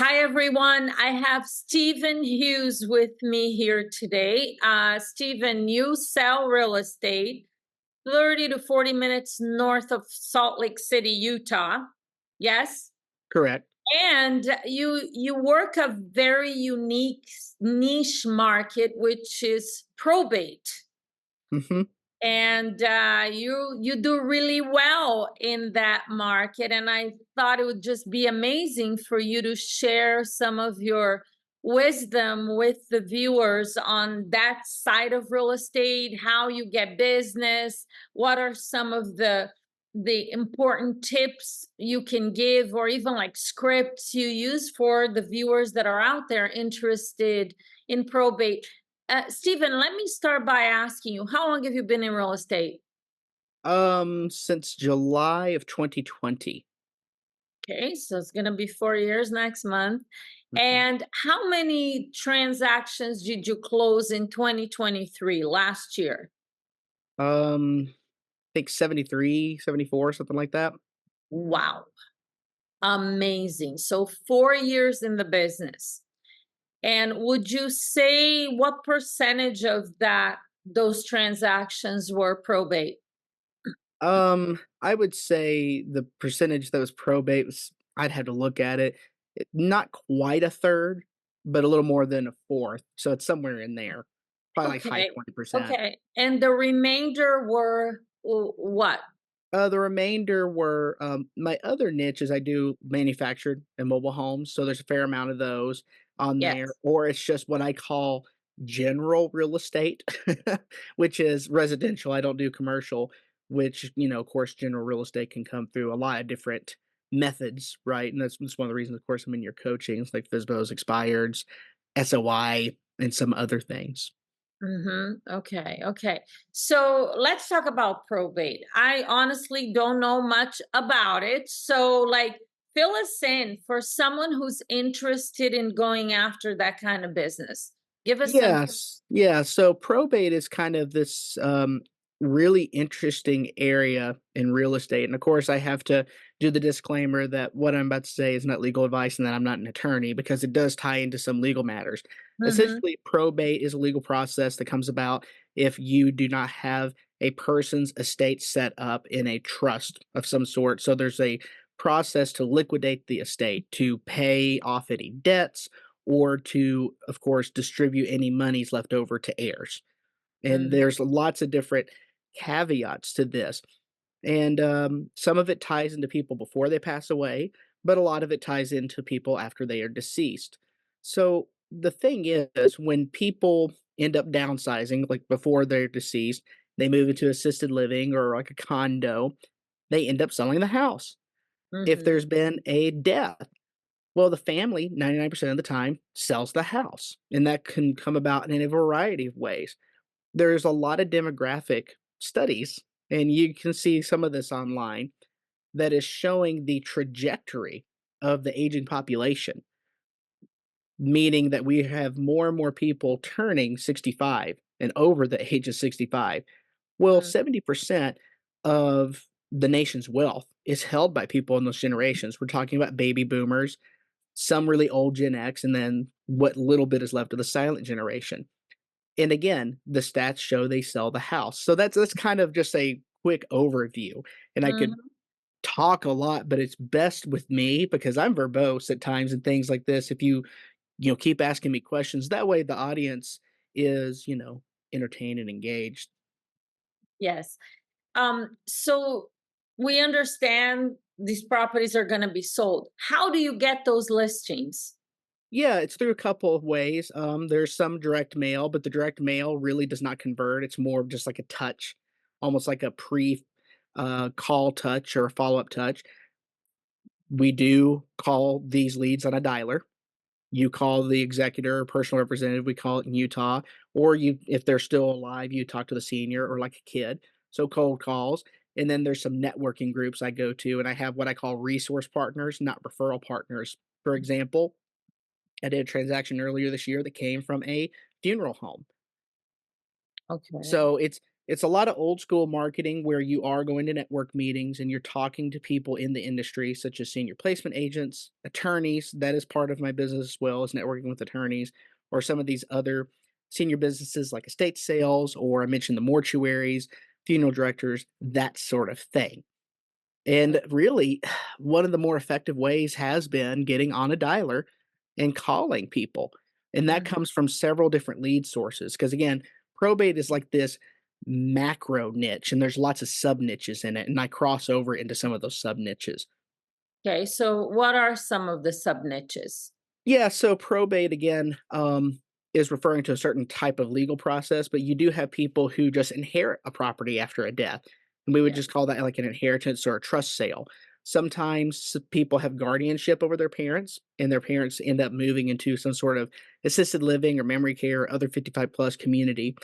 Hi, everyone. I have Stephen Hughes with me here today. Stephen, you sell real estate 30 to 40 minutes north of Salt Lake City, Utah. Yes? Correct. And you work a very unique niche market, which is probate. Mhm. And you do really well in that market, and I thought it would just be amazing for you to share some of your wisdom with the viewers on that side of real estate, how you get business, what are some of the important tips you can give, or even like scripts you use for the viewers that are out there interested in probate. Stephen, let me start by asking you, how long have you been in real estate? Since July of 2020. Okay, so it's going to be 4 years next month. Mhm. And how many transactions did you close in 2023, last year? I think 73, 74, something like that. Wow, amazing. So 4 years in the business. And would you say what percentage of those transactions were probate? I would say the percentage that was probate was, I'd have to look at it. Not quite a third, but a little more than a fourth. So it's somewhere in there. Probably like high Okay. 20%. Okay. And the remainder were what? The remainder were my other niche is I do manufactured and mobile homes, so there's a fair amount of those on there, Yes. or it's just what I call general real estate, which is residential. I don't do commercial, which of course, general real estate can come through a lot of different methods, right? And that's one of the reasons, of course, I'm in your coaching. It's like FSBOs, expireds, SOI, and some other things. Okay. Okay. So let's talk about probate. I honestly don't know much about it. So, like, fill us in for someone who's interested in going after that kind of business. Give us some. Yes. Yeah, so probate is kind of this, really interesting area in real estate, and of course, I have to do the disclaimer that what I'm about to say is not legal advice and that I'm not an attorney because it does tie into some legal matters. Mm-hmm. Essentially, probate is a legal process that comes about if you do not have a person's estate set up in a trust of some sort, so there's a process to liquidate the estate, to pay off any debts, or to, of course, distribute any monies left over to heirs. And Mm-hmm. there's lots of different caveats to this. And some of it ties into people before they pass away, but a lot of it ties into people after they are deceased. So the thing is, when people end up downsizing, like before they're deceased, they move into assisted living or like a condo, they end up selling the house. If Mm-hmm. there's been a death, well, the family, 99% of the time, sells the house, and that can come about in a variety of ways. There's a lot of demographic studies, and you can see some of this online, that is showing the trajectory of the aging population, meaning that we have more and more people turning 65 and over the age of 65. Well, 70% of the nation's wealth is held by people in those generations. We're talking about baby boomers, some really old Gen X, and then what little bit is left of the silent generation. And again, the stats show they sell the house. So that's kind of just a quick overview. And I could Mm-hmm. talk a lot, but it's best with me because I'm verbose at times and things like this. If you keep asking me questions, that way the audience is, entertained and engaged. Yes. So we understand these properties are going to be sold. How do you get those listings? Yeah, it's through a couple of ways. There's some direct mail, but the direct mail really does not convert. It's more of just like a touch, almost like a pre call touch or a follow up touch. We do call these leads on a dialer. You call the executor or personal representative, we call it in Utah, or you, if they're still alive, you talk to the senior or like a kid. So cold calls. And then there's some networking groups I go to, and I have what I call resource partners, not referral partners. For example, I did a transaction earlier this year that came from a funeral home. Okay. So It's a lot of old school marketing where you are going to network meetings and you're talking to people in the industry, such as senior placement agents, attorneys. That is part of my business as well as networking with attorneys or some of these other senior businesses like estate sales, or I mentioned the mortuaries, funeral directors, that sort of thing. And really, one of the more effective ways has been getting on a dialer and calling people. And that Mhm. comes from several different lead sources. Because again, probate is like this macro niche, and there's lots of sub niches in it. And I cross over into some of those sub niches. Okay, so what are some of the sub niches? Yeah, so probate again is referring to a certain type of legal process, but you do have people who just inherit a property after a death. And we would Yeah. just call that like an inheritance or a trust sale. Sometimes people have guardianship over their parents, and their parents end up moving into some sort of assisted living or memory care or other 55 plus community,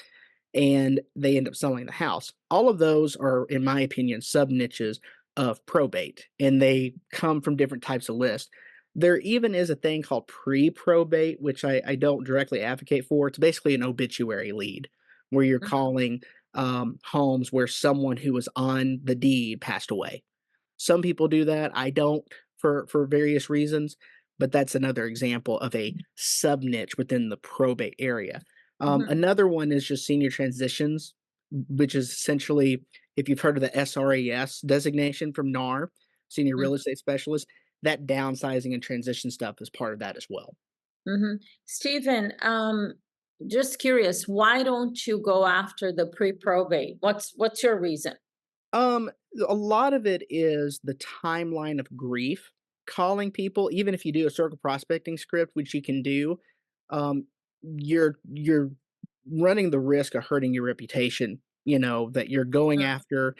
and they end up selling the house. All of those are, in my opinion, sub niches of probate, and they come from different types of lists. There even is a thing called pre probate, which I don't directly advocate for. It's basically an obituary lead where you're Mhm. calling homes where someone who was on the deed passed away. Some people do that. I don't, for various reasons, but that's another example of a sub niche within the probate area. Mhm. Another one is just senior transitions, which is essentially, if you've heard of the SRAS designation from NAR, senior real Mhm. estate specialist, that downsizing and transition stuff is part of that as well. Mhm. Stephen, just curious, why don't you go after the pre-probate? What's your reason? Um, a lot of it is the timeline of grief. Calling people, even if you do a circle prospecting script, which you can do, um, you're running the risk of hurting your reputation. You know that you're going Mm, after.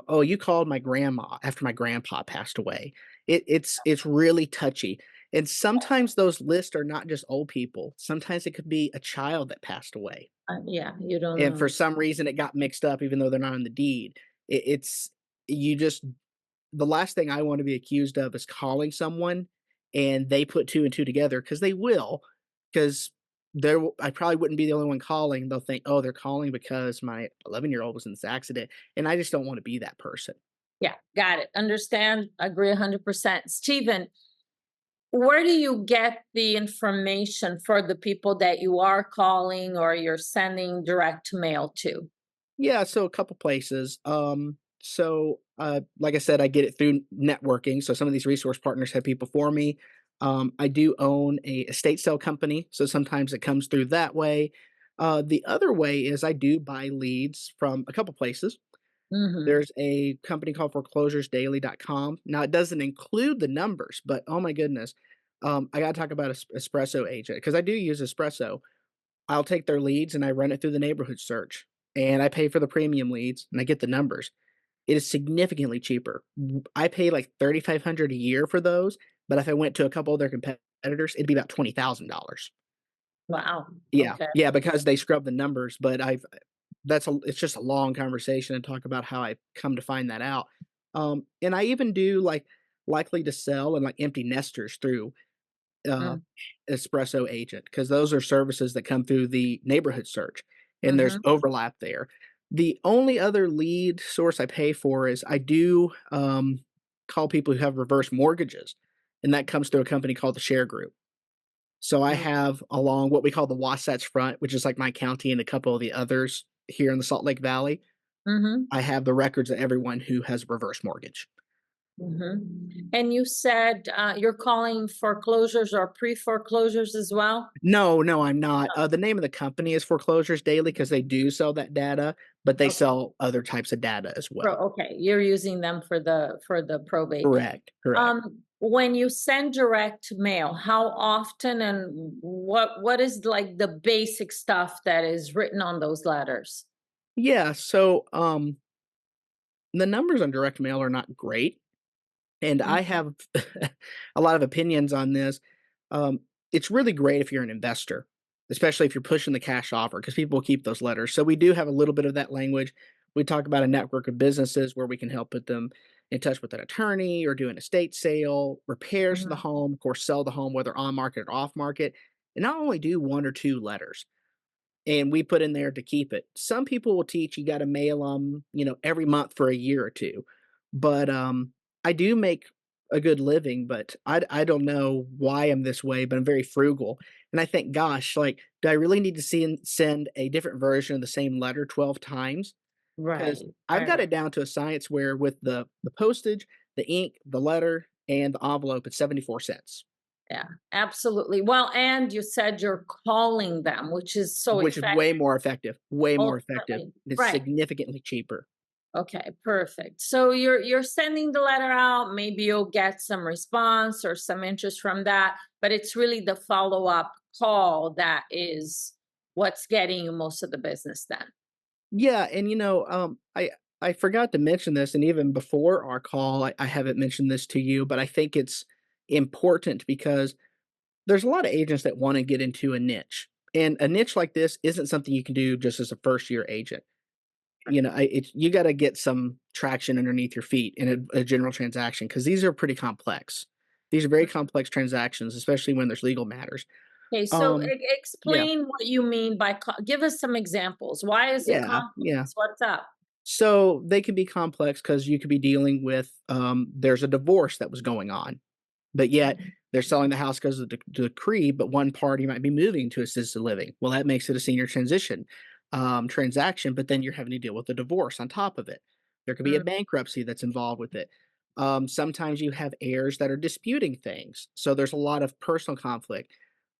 Oh, you called my grandma after my grandpa passed away. It's really touchy, and sometimes those lists are not just old people. Sometimes it could be a child that passed away. yeah, you don't And for know. some reason, it got mixed up even though they're not in the deed. It's you just the last thing I wanna be accused of is calling someone and they put 2 and 2 together because they will, 'cause I probably wouldn't be the only one calling. They'll think, "Oh, they're calling because my 11-year-old was in this accident," and I just don't wanna be that person. Yeah, got it. Understand. Agree 100%. Stephen, where do you get the information for the people that you are calling or you're sending direct mail to? Yeah, so a couple places. Like I said, I get it through networking. So some of these resource partners have people for me. I do own a estate sale company, so sometimes it comes through that way. The other way is I do buy leads from a couple places. Mhm. There's a company called foreclosuresdaily.com. Now it doesn't include the numbers, but oh my goodness, I got to talk about espresso agent because I do use espresso. I'll take their leads and I run it through the neighborhood search, and I pay for the premium leads and I get the numbers. It is significantly cheaper. I pay like 3,500 a year for those, but if I went to a couple of their competitors, it'd be about $20,000. Wow. Yeah, Okay. yeah, because they scrub the numbers, but it's just a long conversation and talk about how I come to find that out. And I even do like likely to sell and like empty nesters through uh, Mm. espresso agent because those are services that come through the neighborhood search, and there's Mhm. overlap there. The only other lead source I pay for is I do call people who have reverse mortgages, and that comes through a company called the Share Group. So I Mm. have along what we call the Wasatch Front, which is like my county and a couple of the others here in the Salt Lake Valley. Mhm. I have the records of everyone who has a reverse mortgage. Mhm. And you said, you're calling foreclosures or pre-foreclosures as well? No, no, I'm not. The name of the company is Foreclosures Daily because they do sell that data, but they Okay. sell other types of data as well. Okay, you're using them for the probate. Correct, correct. When you send direct mail, how often and what is like the basic stuff that is written on those letters? Yeah, so, the numbers on direct mail are not great. And I Mhm. have a lot of opinions on this. Um, it's really great if you're an investor, especially if you're pushing the cash offer, because people will keep those letters. So we do have a little bit of that language. We talk about a network of businesses where we can help put them in touch with an attorney or do an estate sale, repairs to the Mhm. home, of course, sell the home, whether on market or off market, and not only do one or two letters. and we put in there to keep it. Some people will teach you gotta mail them, every month for a year or 2, but, I do make a good living, but I don't know why I'm this way, but I'm very frugal, and I think, "Gosh, like, do I really need to send a different version of the same letter 12 times? Because Right, 'Cause I've right, got right. it down to a science where with the postage, the ink, the letter, and the envelope, it's 74 cents, Yeah, absolutely. Well, and you said you're calling them, which is so which is effective way more effective, ultimately. and it's Right. significantly cheaper. Okay, perfect. So you're sending the letter out, maybe you'll get some response or some interest from that, but it's really the follow-up call that is what's getting you most of the business then. Yeah, and I forgot to mention this, and even before our call, I haven't mentioned this to you, but I think it's important because there's a lot of agents that wanna get into a niche, and a niche like this isn't something you can do just as a first-year agent. You got to get some traction underneath your feet in a general transaction because these are pretty complex. These are very complex transactions, especially when there's legal matters. Okay, so Um, yeah, explain what you mean by give us some examples. Why is it yeah. complex? What's up? So they can be complex because you could be dealing with there's a divorce that was going on. But yet Mhm. they're selling the house because of the decree, but one party might be moving to assisted living. Well, that makes it a senior transition transaction, but then you're having to deal with the divorce on top of it. There could be a Mm, bankruptcy that's involved with it. Sometimes you have heirs that are disputing things. So there's a lot of personal conflict.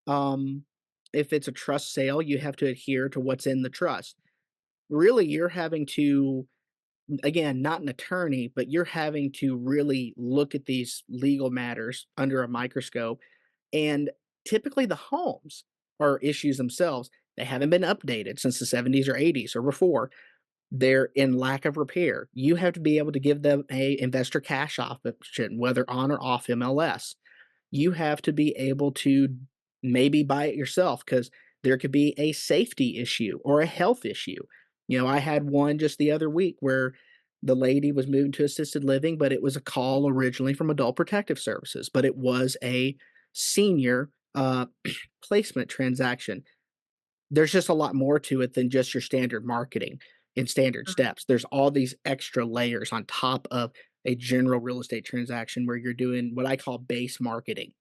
Um, if it's a trust sale, you have to adhere to what's in the trust. Really, you're having to again, not an attorney, but you're having to really look at these legal matters under a microscope. And typically, the homes or issues themselves, they haven't been updated since the 70s or 80s or before. They're in lack of repair. You have to be able to give them a investor cash option, whether on or off MLS. You have to be able to maybe buy it yourself because there could be a safety issue or a health issue. I had one just the other week where the lady was moving to assisted living, but it was a call originally from Adult Protective Services, but it was a senior placement transaction. There's just a lot more to it than just your standard marketing and standard mm, steps. There's all these extra layers on top of a general real estate transaction where you're doing what I call base marketing.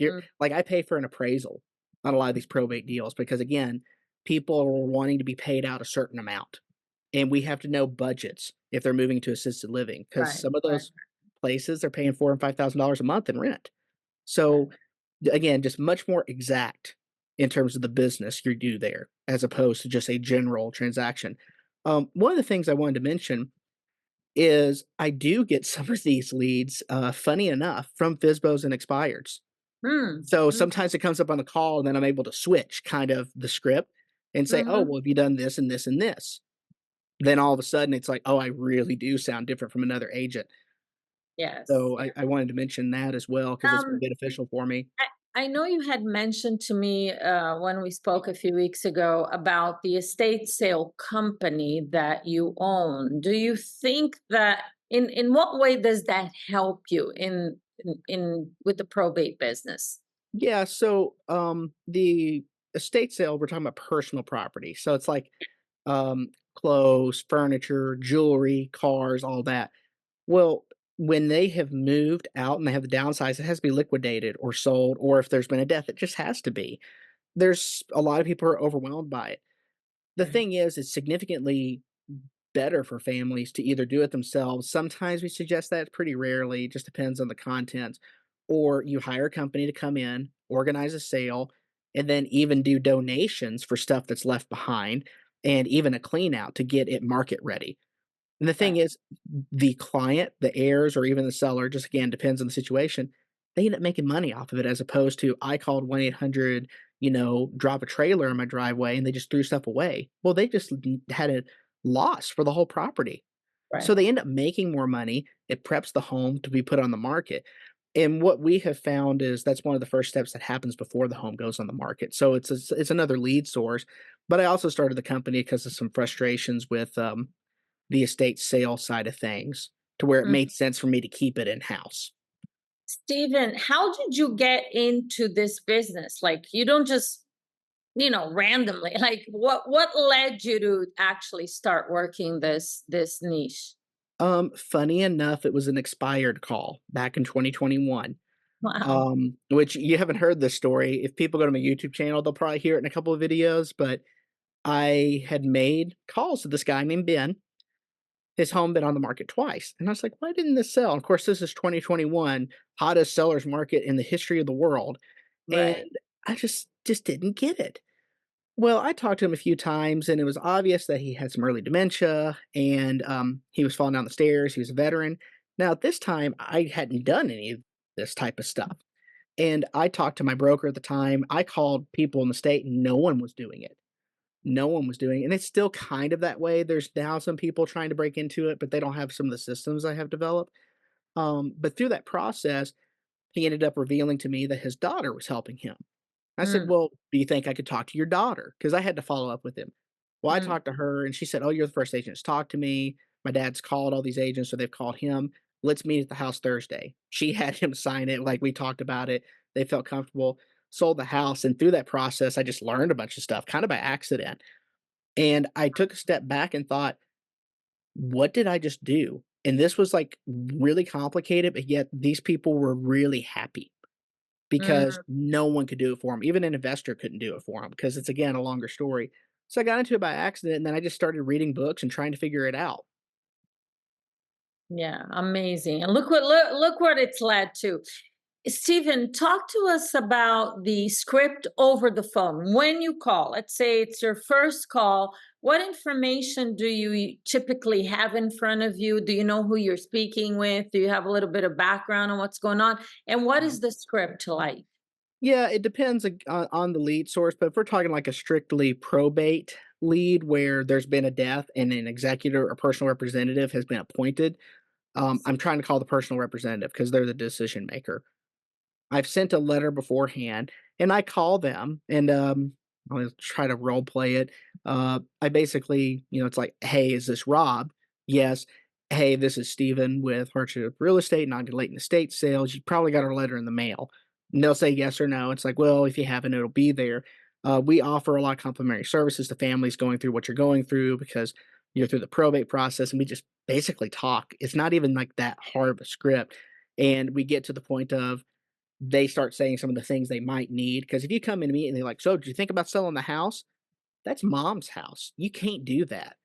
mm, I pay for an appraisal on a lot of these probate deals because again, people are wanting to be paid out a certain amount. And we have to know budgets if they're moving to assisted living because right, some of right, those places are paying 4 and $5,000 a month in rent. right. So again, just much more exact in terms of the business you do there as opposed to just a general transaction. One of the things I wanted to mention is I do get some of these leads, funny enough, from FSBOs and expireds. Mm, So mm, sometimes it comes up on the call, and then I'm able to switch kind of the script and say, "Oh, mhm. well, have you done this and this and this?" Then all of a sudden, it's like, "Oh, I really do sound different from another agent." Yes, So yeah. I wanted to mention that as well because it's been Um, beneficial for me. I know you had mentioned to me when we spoke a few weeks ago about the estate sale company that you own. Do you think that in what way does that help you in with the probate business? Yeah, so, the estate sale, we're talking about personal property, so it's like, clothes, furniture, jewelry, cars, all that. Well, when they have moved out and they have the downsize, it has to be liquidated or sold, or if there's been a death, it just has to be. There's a lot of people are overwhelmed by it. The Right, thing is, it's significantly better for families to either do it themselves. Sometimes we suggest that, pretty rarely, it just depends on the content. Or you hire a company to come in, organize a sale, and then even do donations for stuff that's left behind and even a clean out to get it market ready. And the thing right, is, the client, the heirs, or even the seller, just again depends on the situation, they end up making money off of it as opposed to I called 1-800, drop a trailer in my driveway and they just threw stuff away. Well, they just had a loss for the whole property. So right, they end up making more money. It preps the home to be put on the market. And what we have found is that's one of the first steps that happens before the home goes on the market. So it's another lead source. But I also started the company because of some frustrations with the estate sale side of things to where it mm. made sense for me to keep it in-house. Stephen, how did you get into this business? Like, you don't just randomly? Like what led you to actually start working this niche? Funny enough, it was an expired call back in 2021. Wow. Which you haven't heard this story. If people go to my YouTube channel, they'll probably hear it in a couple of videos, but I had made calls to this guy named Ben. His home been on the market twice. And I was like, why didn't this sell? And of course, this is 2021, hottest sellers market in the history of the world. And Right. I just didn't get it. Well, I talked to him a few times, and it was obvious that he had some early dementia, and he was falling down the stairs. He was a veteran. Now, at this time, I hadn't done any of this type of stuff. And I talked to my broker at the time. I called people in the state, and no one was doing it. No one was doing it. And it's still kind of that way. There's now some people trying to break into it, but they don't have some of the systems I have developed. But through that process, he ended up revealing to me that his daughter was helping him. I said, Mm, "Well, do you think I could talk to your daughter?" Because I had to follow up with him. Well, I mm, talked to her and she said, "Oh, you're the first agent that's talked to me. My dad's called all these agents, so they've called him. Let's meet at the house Thursday." She had him sign it, like we talked about it. They felt comfortable, sold the house. And through that process, I just learned a bunch of stuff kind of by accident. And I took a step back and thought, what did I just do? And this was like really complicated, but yet these people were really happy because mm. no one could do it for him. Even an investor couldn't do it for him because it's, again, a longer story. So I got into it by accident, and then I just started reading books and trying to figure it out. Yeah, amazing. And look what it's led to. Stephen, talk to us about the script over the phone. When you call, let's say it's your first call, what information do you typically have in front of you? Do you know who you're speaking with? Do you have a little bit of background on what's going on? And what Mhm. is the script like? Yeah, it depends on the lead source, but if we're talking like a strictly probate lead where there's been a death and an executor or personal representative has been appointed, I'm trying to call the personal representative because they're the decision maker. I've sent a letter beforehand, and I call them, and, I'll try to role play it. I basically, it's like, "Hey, is this Rob?" "Yes." "Hey, this is Steven with Hardship Real Estate, non-delaying estate sales. You probably got our letter in the mail." And they'll say yes or no. It's like, "Well, if you haven't, it'll be there." We offer a lot of complimentary services to families going through what you're going through because you're through the probate process, and we just basically talk. It's not even, like, that hard of a script, and we get to the point of they start saying some of the things they might need. Because if you come into me and they're like, "So, did you think about selling the house?" That's mom's house. You can't do that.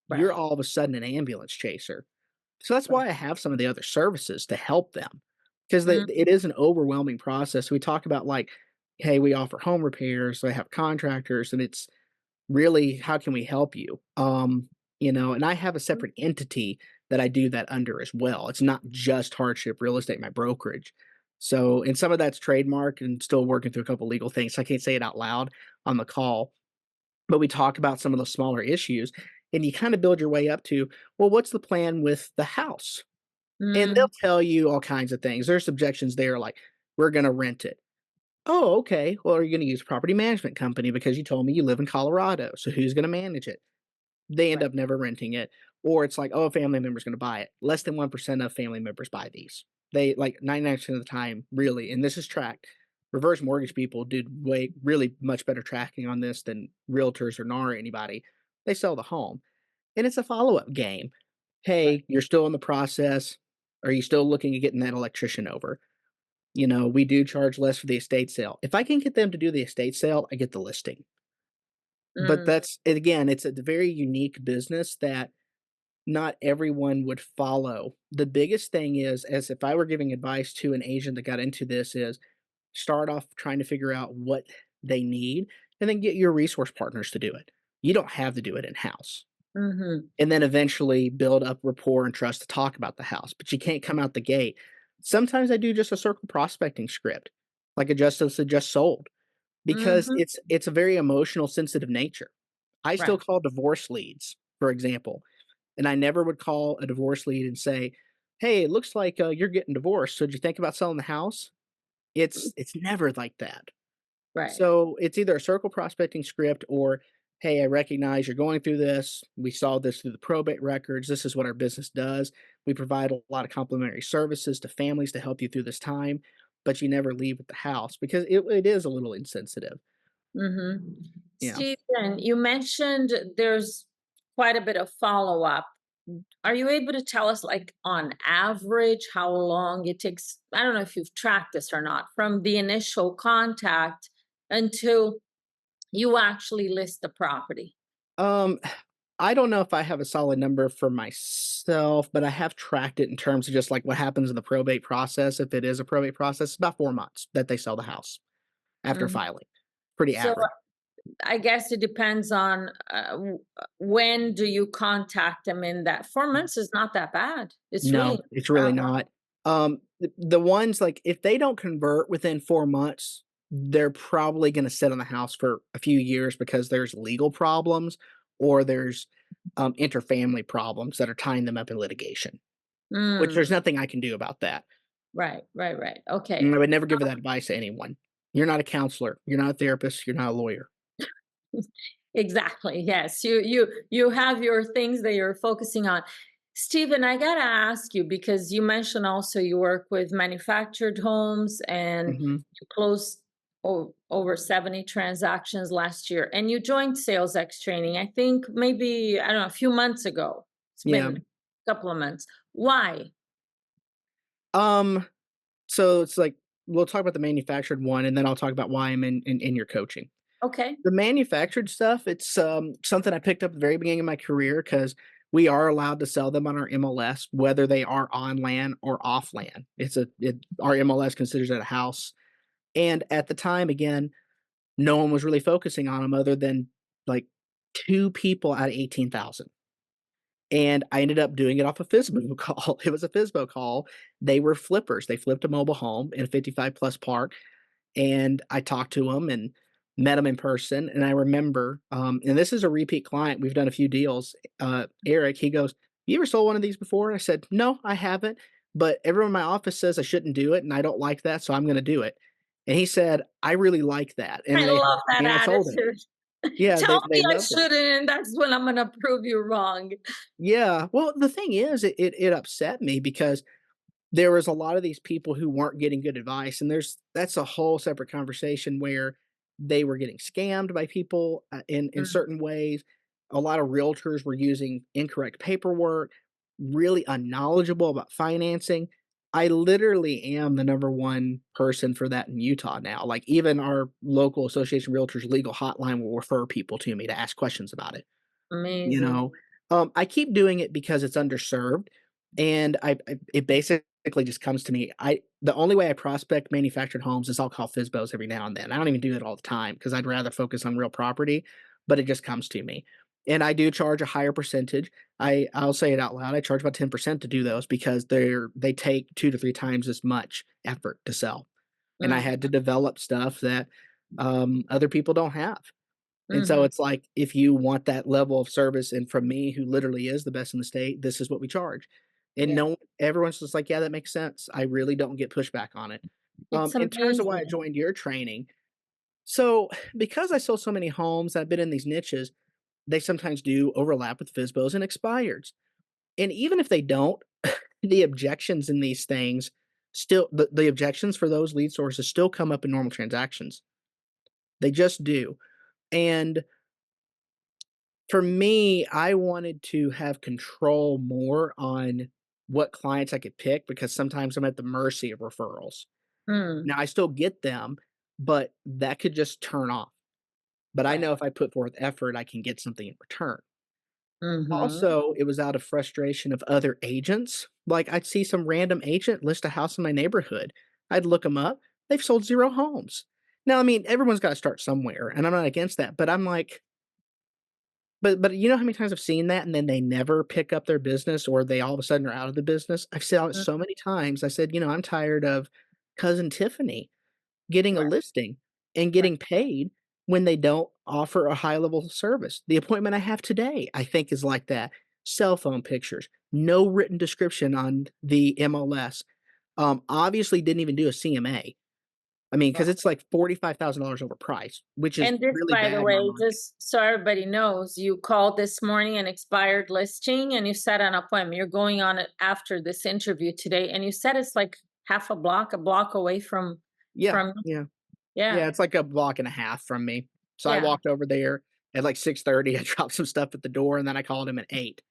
You're Right. all of a sudden an ambulance chaser. So that's Right. why I have some of the other services to help them, because Mm, it is an overwhelming process. We talk about like, hey, we offer home repairs. So I have contractors, and it's really, how can we help you? And I have a mm, separate entity that I do that under as well. It's not just hardship real estate, my brokerage. So, and some of that's trademark and still working through a couple legal things. So I can't say it out loud on the call, but we talk about some of those smaller issues and you kind of build your way up to, well, what's the plan with the house? And they'll mm, tell you all kinds of things. There's objections there like, we're going to rent it. Oh, okay. Well, are you going to use a property management company because you told me you live in Colorado? So who's going to manage it? They end right. up never renting it, or it's like, "Oh, a family member's gonna buy it." Less than 1% of family members buy these. They like 99% of the time, really, and this is tracked. Reverse mortgage people did way really much better tracking on this than realtors or NAR or anybody. They sell the home, and it's a follow-up game. Right. "Hey, you're still in the process. Are you still looking at getting that electrician over?" We do charge less for the estate sale. If I can get them to do the estate sale, I get the listing. But Mm, it's a very unique business that not everyone would follow. The biggest thing is, as if I were giving advice to an agent that got into this, is start off trying to figure out what they need and then get your resource partners to do it. You don't have to do it in house. mhm, And then eventually build up rapport and trust to talk about the house, but you can't come out the gate. Sometimes I do just a circle prospecting script, like a just sold, because mhm, it's a very emotional, sensitive nature. I still right. call divorce leads, for example, and I never would call a divorce lead and say, "Hey, it looks like, you're getting divorced, so did you think about selling the house?" It's never like that. Right. So, it's either a circle prospecting script or, "Hey, I recognize you're going through this. We saw this through the probate records. This is what our business does. We provide a lot of complimentary services to families to help you through this time, but you never leave with the house," because it is a little insensitive. Mm-hmm. Yeah. Stephen, you mentioned there's quite a bit of follow-up. Are you able to tell us, like, on average, how long it takes? I don't know if you've tracked this or not, from the initial contact until you actually list the property. Um, I don't know if I have a solid number for myself, but I have tracked it in terms of just like what happens in the probate process. If it is a probate process, it's about 4 months that they sell the house after Mhm. filing. Pretty So average. I guess it depends on when do you contact them. In that 4 months is not that bad. It's really No, not it's that really not. The ones like if they don't convert within 4 months, they're probably going to sit on the house for a few years because there's legal problems or there's interfamily problems that are tying them up in litigation. bad. Which there's Mm, nothing I can do about that. right, right, right. And Okay. I would never give that advice to anyone. You're not a counselor, you're not a therapist, you're not a lawyer. Exactly. Yes. You have your things that you're focusing on. Stephen, I gotta ask you because you mentioned also you work with manufactured homes and Mhm. you closed over 70 transactions last year and you joined Sales X training, I think maybe, I don't know, a few months ago. It's Yeah. been a couple of months. Why? Um, so it's like we'll talk about the manufactured one, and then I'll talk about why I'm in your coaching. Okay. The manufactured stuff, it's, something I picked up at the very beginning of my career because we are allowed to sell them on our MLS, whether they are on land or off land. Our MLS considers it a house, and at the time, again, no one was really focusing on them other than, like, 2 people out of 18,000, and I ended up doing it off a FSBO call. It was a FSBO call. They were flippers. They flipped a mobile home in a 55 plus park, and I talked to him and met him in person, and I remember, and this is a repeat client, we've done a few deals, Eric, he goes, "You ever sold one of these before?" I said, "No, I haven't, but everyone in my office says I shouldn't do it, and I don't like that, so I'm gonna do it." And he said, "I really like that," I and they love that and I told him. attitude. Yeah, Tell they me I loved it. shouldn't, and that's when I'm gonna prove you wrong. Yeah, well, the thing is, it upset me because there was a lot of these people who weren't getting good advice, and that's a whole separate conversation where they were getting scammed by people, in Mm, certain ways. A lot of realtors were using incorrect paperwork, really unknowledgeable about financing. I literally am the number 1 person for that in Utah now. Like, even our local association of realtors legal hotline will refer people to me to ask questions about it. You amazing. know? I keep doing it because it's underserved, and I it basically just comes to me. The only way I prospect manufactured homes is I'll call FSBOs every now and then. I don't even do it all the time because 'cause I'd rather focus on real property, but it just comes to me. And I do charge a higher percentage. I'll say it out loud, I charge about 10% to do those because they take 2 to 3 times as much effort to sell, and I Mm, had to develop stuff that, other people don't have. And so mhm. it's like, if you want that level of service and from me, who literally is the best in the state, this is what we charge. And Yeah. no everyone's just like, "Yeah, that makes sense." I really don't get pushback on it. It's In terms of why I amazing. joined your training, so because I sell so many homes, I've been in these niches, they sometimes do overlap with FSBOs and expireds. And even if they don't, the objections in these things still the objections for those lead sources still come up in normal transactions. They just do. And for me, I wanted to have control more on what clients I could pick because sometimes I'm at the mercy of referrals. Mm, Now I still get them, but that could just turn off. But I right. know if I put forth effort, I can get something in return. Mhm. Also, it was out of frustration of other agents. Like, I'd see some random agent list a house in my neighborhood. I'd look them up. They've sold 0 homes. Now, I mean, everyone's gotta start somewhere, and I'm not against that, but I'm like, but you know how many times I've seen that and then they never pick up their business or they all of a sudden are out of the business? I've said it Mm, so many times. I said, "I'm tired of cousin Tiffany getting a right, listing and right. getting paid when they don't offer a high level of service." The appointment I have today, I think, is like that. Cell phone pictures, no written description on the MLS. Obviously didn't even do a CMA. I mean, because Wow. it's like $45,000 overpriced, which is And this, really by the bad in our way, market. just so everybody knows, you called this morning an expired listing and you set an appointment. You're going on it after this interview today, and you said it's like half a block away from Yeah, from yeah. yeah. Yeah, it's like a block and a half from me. So I Yeah. walked over there at like 6:30. I dropped some stuff at the door, and then I called him at 8.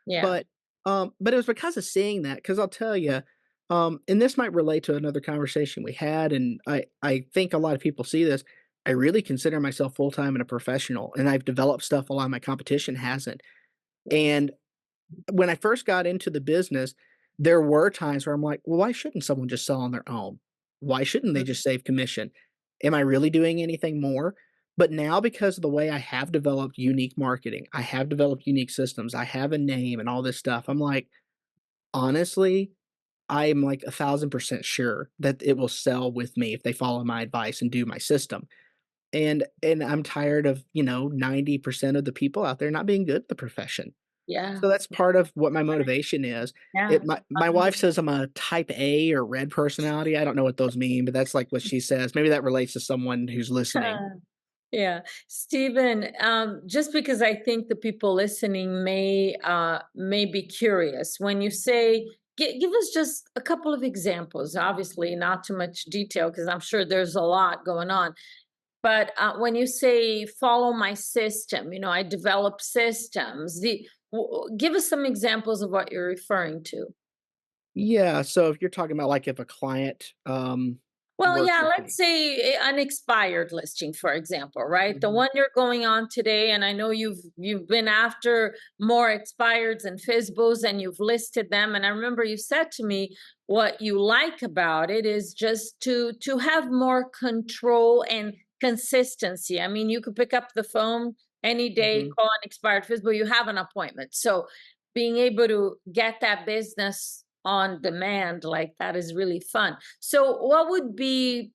Yeah. But it was because of seeing that. Because 'cause I'll tell you, and this might relate to another conversation we had, and I think a lot of people see this. I really consider myself full-time and a professional, and I've developed stuff a lot of my competition hasn't. Yes. And when I first got into the business, there were times where I'm like, "Well, why shouldn't someone just sell on their own? Why shouldn't they Mhm. just save commission? Am I really doing anything more?" But now because of the way I have developed unique marketing, I have developed unique systems, I have a name and all this stuff, I'm like, honestly, I'm like 1,000% sure that it will sell with me if they follow my advice and do my system. And I'm tired of, 90% of the people out there not being good at the profession. Yeah. So that's part of what my motivation is. Yeah. It my wife says I'm a type A or red personality. I don't know what those mean, but that's like what she says. Maybe that relates to someone who's listening. Yeah. Stephen, just because I think the people listening may be curious, when you say give us just a couple of examples, obviously not too much detail because I'm sure there's a lot going on. But when you say follow my system, I develop systems. Give us some examples of what you're referring to. Yeah, so if you're talking about, like, if a client, Well, works yeah, with let's me. say an expired listing, for example, right? The Mhm, one you're going on today, and I know you've been after more expireds and FISBOs and you've listed them. And I remember you said to me what you like about it is just to have more control and consistency. I mean, you could pick up the phone any day, mhm. call an expired FISBO, you have an appointment. So being able to get that business on demand like that is really fun. So, what would be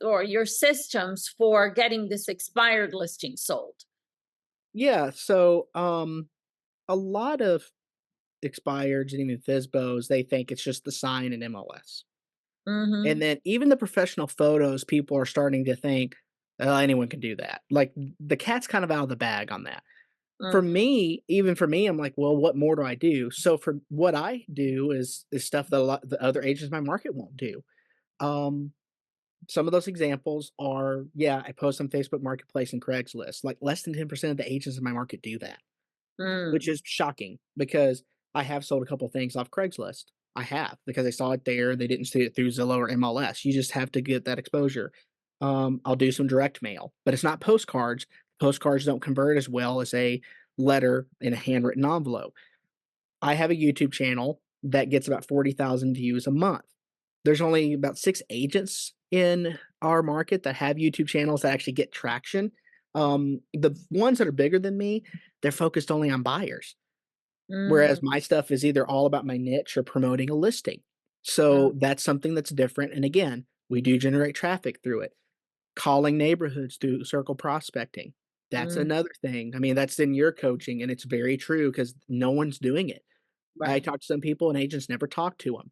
or your systems for getting this expired listing sold? Yeah, so, a lot of expireds and even FSBOs, they think it's just the sign in MLS. And Mm-hmm. then even the professional photos, people are starting to think, "Oh, anyone can do that." Like, the cat's kind of out of the bag on that. For Mm, me, even for me, I'm like, "Well, what more do I do?" So for what I do is stuff that a lot the other agents in my market won't do. Um, some of those examples are, yeah, I post on Facebook Marketplace and Craigslist. Like, less than 10% of the agents in my market do that, which mm, is shocking because I have sold a couple things off Craigslist. I have, because I saw it there, they didn't see it through Zillow or MLS. You just have to get that exposure. I'll do some direct mail, but it's not postcards. Postcards don't convert as well as a letter in a handwritten envelope. I have a YouTube channel that gets about 40,000 views a month. There's only about 6 agents in our market that have YouTube channels that actually get traction. The ones that are bigger than me, they're focused only on buyers, whereas mm, my stuff is either all about my niche or promoting a listing. mm, So that's something that's different, and again, we do generate traffic through it. Calling neighborhoods through circle prospecting, that's mm. another thing. I mean, that's in your coaching, and it's very true because no one's doing it. I Right. talk to some people and agents never talk to them.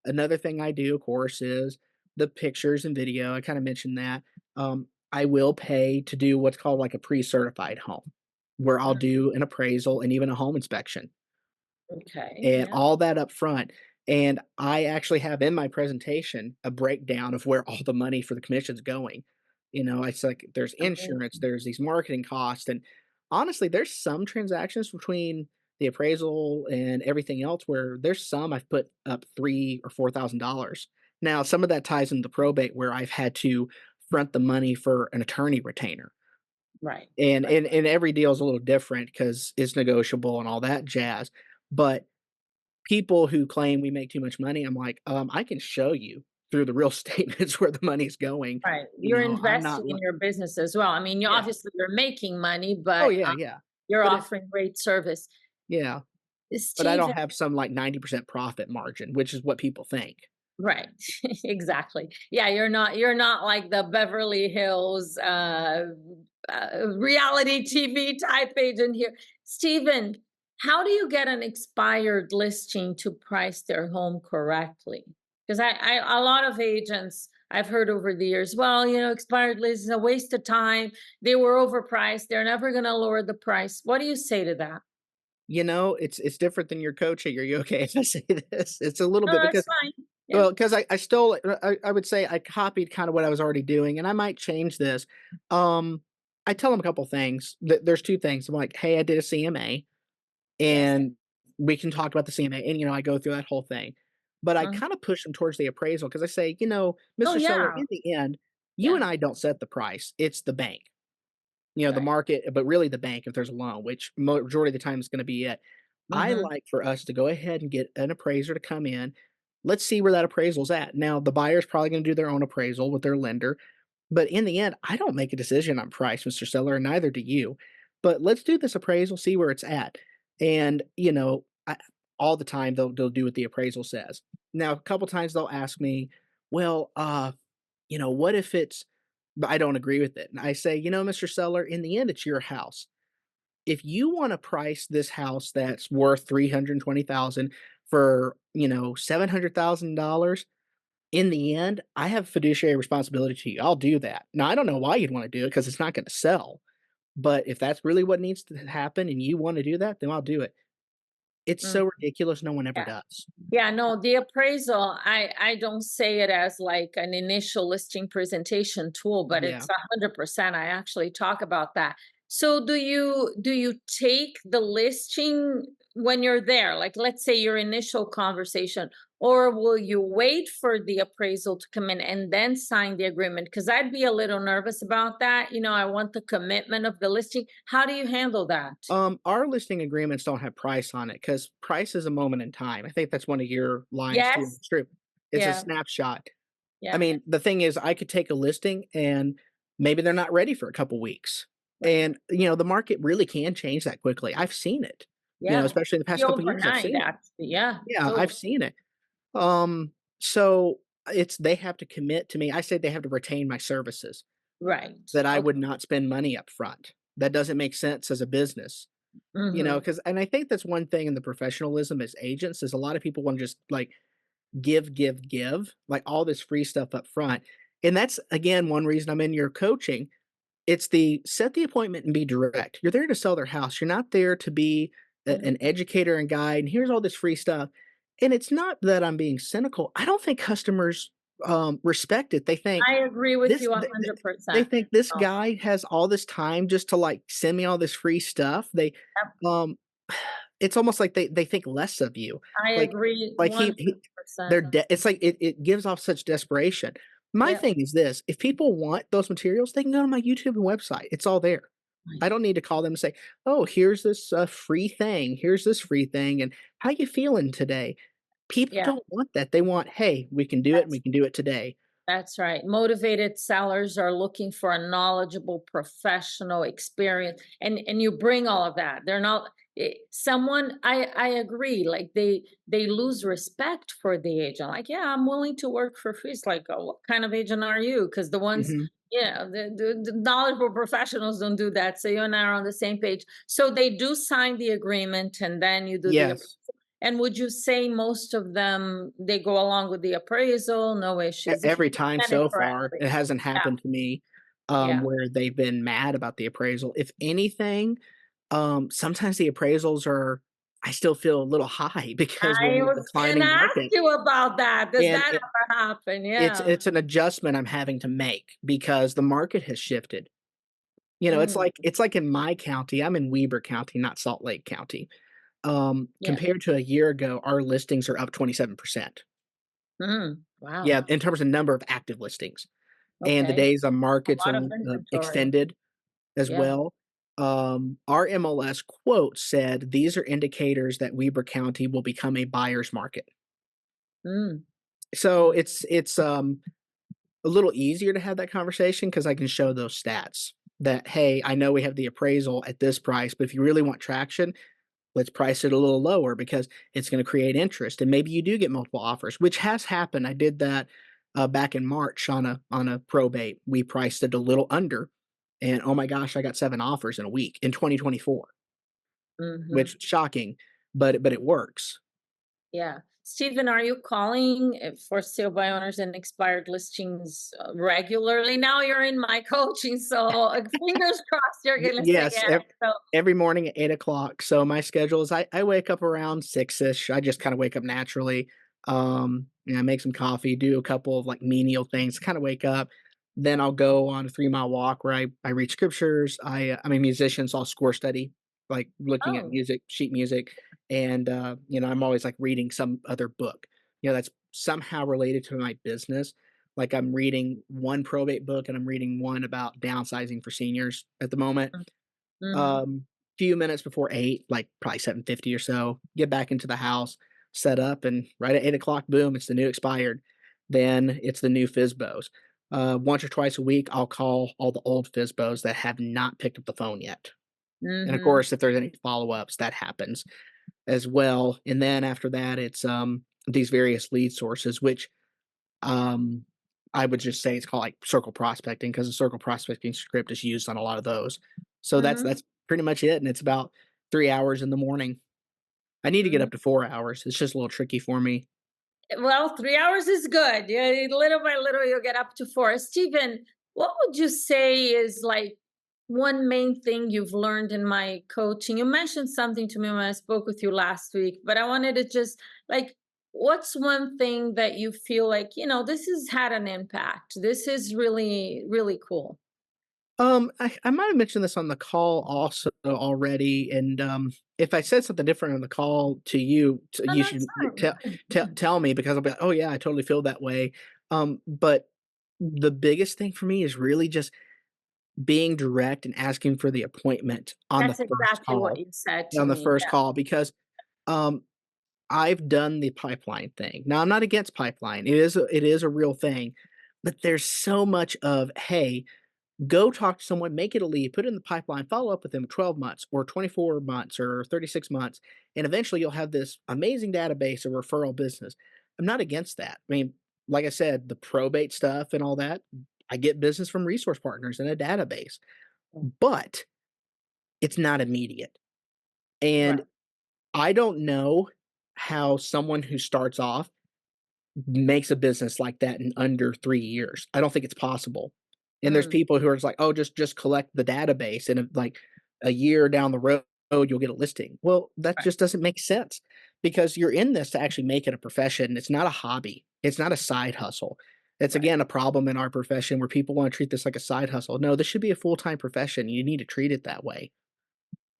Another thing I do, of course, is the pictures and video. I kinda mentioned that. I will pay to do what's called like a pre-certified home, where I'll Mm, do an appraisal and even a home inspection, okay. and Yeah. all that up front. And I actually have in my presentation a breakdown of where all the money for the commission's going. It's like there's insurance, Amazing. there's these marketing costs, and honestly, there's some transactions between the appraisal and everything else where there's some I've put up 3 or $4,000. Now, some of that ties into probate where I've had to front the money for an attorney retainer. Right. And Right. and and every deal is a little different because it's negotiable and all that jazz. But people who claim we make too much money, I'm like, I can show you through the real statements where the money's going. Right. You're I'm not investing li in your business as well. I mean, you Yeah. obviously you're making money, Oh, but yeah, yeah. you're But it offering great service. Yeah, but I Steve, don't have some, like, 90% profit margin, which is what people think. right. Exactly. Yeah, you're not like the Beverly Hills reality TV type agent here. Stephen, how do you get an expired listing to price their home correctly? Because a lot of agents I've heard over the years, well, expired list is a waste of time. They were overpriced. They're never going to lower the price. What do you say to that? It's different than your coaching. Are you okay if I say this? It's a little No, bit that's because fine. Yeah. Well, because I still I would say I copied kinda what I was already doing, and I might change this. Um, I tell them a couple things. There's 2 things. I'm like, "Hey, I did a CMA, Yes. and we can talk about the CMA," and, I go through that whole thing. But I Mhm. kinda push them towards the appraisal because I say, Oh, "Mr. Seller, yeah. in the end, you and Yeah. I don't set the price, it's the bank." The Right. market, but really the bank if there's a loan, which majority of the time is gonna be it. I Mhm. like for us to go ahead and get an appraiser to come in. Let's see where that appraisal's at. Now, the buyer's probably gonna do their own appraisal with their lender, but in the end, I don't make a decision on price, Mr. Seller, and neither do you. But let's do this appraisal, see where it's at. And, all the time they'll do what the appraisal says. Now, a couple times they'll ask me, well, what if it's but I don't agree with it. And I say, Mr. Seller, in the end, it's your house. If you want to price this house that's worth 320,000 for, $700,000, in the end, I have fiduciary responsibility to you. I'll do that. Now, I don't know why you'd want to do it because it's not going to sell. But if that's really what needs to happen and you want to do that, then I'll do it. It's Mm. so ridiculous. No one ever Yeah. does. Yeah, no, the appraisal, I don't say it as like an initial listing presentation tool, but Yeah. it's 100%. I actually talk about that. So do you take the listing when you're there? Like let's say your initial conversation, or will you wait for the appraisal to come in and then sign the agreement? Because I'd be a little nervous about that. I want the commitment of the listing. How do you handle that? Our listing agreements don't have price on it because price is a moment in time. I think that's one of your lines too. Yes. It's true. It's a Yeah. snapshot. I Yeah. mean, the thing is I could take a listing and maybe they're not ready for a couple weeks. Right. And, the market really can change that quickly. I've seen it, Yeah. especially in the The past couple of years, I've overnight, seen it. actually, yeah, Yeah, I've totally. seen it. So it's they have to commit to me. I say they have to retain my services, Right. that I Okay. would not spend money up front. That doesn't make sense as a business. Mhm. Because and I think that's one thing in the professionalism as agents is a lot of people want to just like give, give, give, like all this free stuff up front. And that's again one reason I'm in your coaching. It's the set the appointment and be direct. You're there to sell their house. You're not there to be an 100%. educator and guide. And here's all this free stuff. And it's not that I'm being cynical. I don't think customers respect it. They think I agree with this. you They 100%. think this Oh, guy has all this time just to like send me all this free stuff. yep, Um, it's almost like they think less of you. I Like agree he 100%. they're it's like it gives off such desperation. My Yep, thing is this, if people want those materials, they can go to my YouTube and website. It's all there. right. I don't need to call them and say, "Oh, here's this, free thing. Here's this free thing, and how you feeling today?" People Yeah. don't want that. They want, "Hey, we can do it, and we can do it today." That's right. Motivated sellers are looking for a knowledgeable professional experience, and you bring all of that. They're not someone. I agree. Like they lose respect for the agent. Like, yeah, I'm willing to work for free. It's like, oh, what kind of agent are you? Because the ones, Mhm. the knowledgeable professionals don't do that. So you and I are on the same page. So they do sign the agreement, and then you do the. Yes. And would you say most of them, they go along with the appraisal, no issues? If you Every time understand it so far, correctly. it hasn't Yeah, happened to me, yeah. where they've been mad about the appraisal. If anything, sometimes the appraisals are I still feel a little high because we're I in a was gonna declining ask market, you about that. Does and that ever happen? it's Yeah. it's an adjustment I'm having to make because the market has shifted. It's Mm, like in my county, I'm in Weber County, not Salt Lake County. yeah. Compared to a year ago, our listings are up 27%. Wow. Yeah, in terms of number of active listings, and the Okay. days on A market's lot of only, inventory. extended as Yeah. well. Our MLS quote said, "These are indicators that Weber County will become a buyer's market." Mm, So mm, it's a little easier to have that conversation because I can show those stats that, "Hey, I know we have the appraisal at this price, but if you really want traction, let's price it a little lower because it's gonna create interest," and maybe you do get multiple offers, which has happened. I did that, back in March on a probate. We priced it a little under, and, oh my gosh, I got 7 offers in a week in 2024, mhm. which is shocking, but it works. Yeah. Stephen, are you calling for sale by owners and expired listings regularly? Now you're in my coaching, so fingers crossed you're Y gonna say yes, yes. So every morning at 8 o'clock. So my schedule is I wake up around 6-ish. I just kinda wake up naturally. Make some coffee, do a couple of like menial things, kind of wake up. Then I'll go on a 3 mile walk where I read scriptures. I'm a musician, so I'll score study, like looking at Oh. music, sheet music, and I'm always like reading some other book, that's somehow related to my business. Like I'm reading one probate book and I'm reading one about downsizing for seniors at the moment. Mm-hmm. Few minutes before 8, like, probably 7:50 or so, get back into the house, set up, and right at 8 o'clock, boom, it's the new expired. Then it's the new FSBOs. Once or twice a week, I'll call all the old FSBOs that have not picked up the phone yet. And, of Mm-hmm. course, if there's any follow-ups, that happens as well. And then after that, it's, these various lead sources, which um, I would just say it's called like circle prospecting because the circle prospecting script is used on a lot of those. So Mm-hmm. that's pretty much it, and it's about 3 hours in the morning. I need to get Mm-hmm. up to 4 hours. It's just a little tricky for me. Well, 3 hours is good. Yeah, little by little, you'll get up to four. Stephen, what would you say is like one main thing you've learned in my coaching? You mentioned something to me when I spoke with you last week, but I wanted to just like, what's one thing that you feel like, this has had an impact? This is really, really cool. I might have mentioned this on the call also already, and if I said something different on the call to you, No, you that's should fine. tell me because I'll be like, oh yeah, I totally feel that way. But the biggest thing for me is really just being direct and asking for the appointment on the That's first exactly what call. you said to On the me. first Yeah. call because, um, I've done the pipeline thing. Now, I'm not against pipeline. It is a real thing, but there's so much of, "Hey, go talk to someone, make it a lead, put it in the pipeline, follow up with them 12 months or 24 months or 36 months, and eventually you'll have this amazing database of referral business." I'm not against that. I mean, like I said, the probate stuff and all that, I get business from resource partners in a database, but it's not immediate. And Right. I don't know how someone who starts off makes a business like that in under 3 years. I don't think it's possible. And there's Mm, people who are just like, "Oh, just collect the database, and, like, a year down the road, you'll get a listing." Well, that right. just doesn't make sense because you're in this to actually make it a profession. It's not a hobby. It's not a side hustle. It's, Right. again, a problem in our profession where people wanna treat this like a side hustle. No, this should be a full-time profession. You need to treat it that way.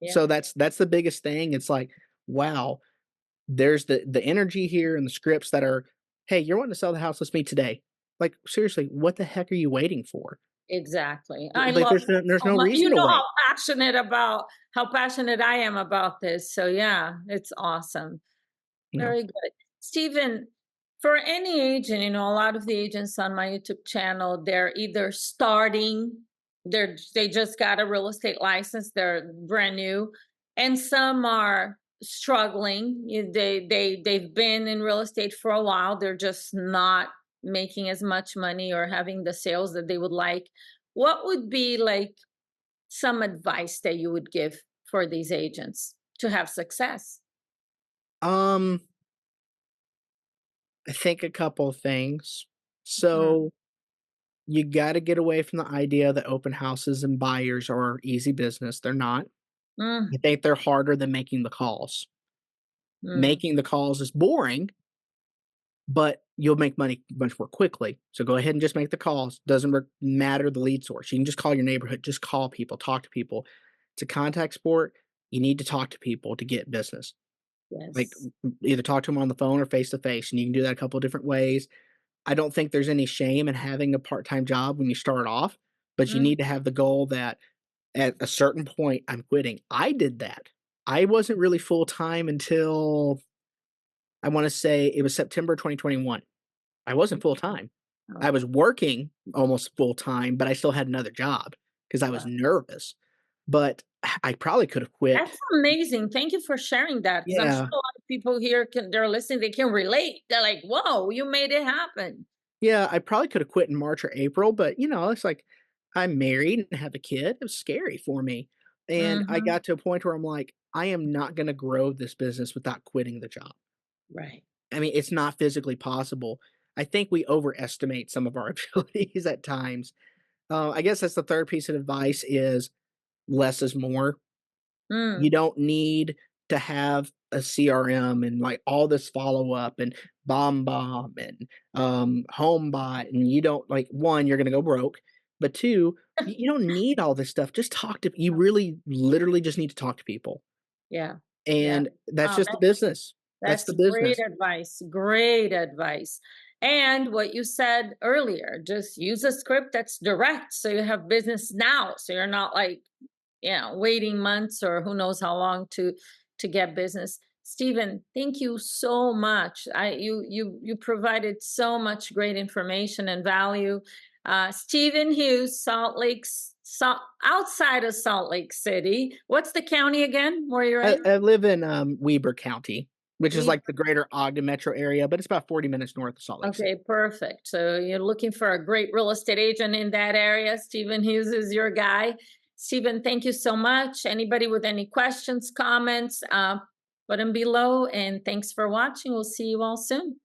Yeah. So that's the biggest thing. It's like, wow, there's the energy here and the scripts that are, "Hey, you're wanting to sell the house, let's meet today." Like, seriously, what the heck are you waiting for? Exactly. I Like, love there's that no so much. You reason to know wait. how passionate I am about this. So yeah, it's awesome. You know? Very good. Stephen, for any agent, a lot of the agents on my YouTube channel, they're either starting, they just got a real estate license, they're brand new, and some are struggling. They've been in real estate for a while, they're just not making as much money or having the sales that they would like. What would be like some advice that you would give for these agents to have success? Um, I think a couple things. Mm, So, you gotta get away from the idea that open houses and buyers are easy business, they're not. I mm, think they're harder than making the calls. mm. Making the calls is boring, but you'll make money much more quickly. So go ahead and just make the calls. Doesn't matter the lead source. You can just call your neighborhood, just call people, talk to people. It's a contact sport. You need to talk to people to get business. Like Yes. either talk to them on the phone or face to face, and you can do that a couple of different ways. I don't think there's any shame in having a part time job when you start off, but you Mm, need to have the goal that at a certain point I'm quitting. I did that. I wasn't really full time until I want to say it was September 2021. I wasn't full mhm. time. I Okay. was working almost full time, but I still had another job because I was Wow. nervous. But I probably could have quit. That's amazing. Thank you for sharing that because I'm sure Yeah. a lot of people here they're listening, they can relate. They're like, whoa, you made it happen. Yeah, I probably could have quit in March or April, but, it's like I'm married and have a kid. It was scary for me. And I Hmm. got to a point where I'm like, I am not gonna grow this business without quitting the job. Right. I mean, it's not physically possible. I think we overestimate some of our abilities at times. I guess that's the third piece of advice is less is more. You Mm, don't need to have a CRM and like all this follow up and bomb and homebot, and you don't like one, you're gonna go broke, but two, you don't need all this stuff. Just talk to you really literally just need to talk to people. Yeah. Yeah. And that's Oh, just the business. That's that's the great business. advice. Great advice. And what you said earlier, just use a script that's direct so you have business now. So you're not like, waiting months or who knows how long to get business. Stephen, thank you so much. You provided so much great information and value. Stephen Hughes, outside of Salt Lake City. What's the county again where you're in? I live in Weber County, which is We like the greater Ogden metro area, but it's about 40 minutes north of Salt Lake City. Okay, perfect. So you're looking for a great real estate agent in that area. Stephen Hughes is your guy. Stephen, thank you so much. Anybody with any questions, comments, put them below. And thanks for watching. We'll see you all soon.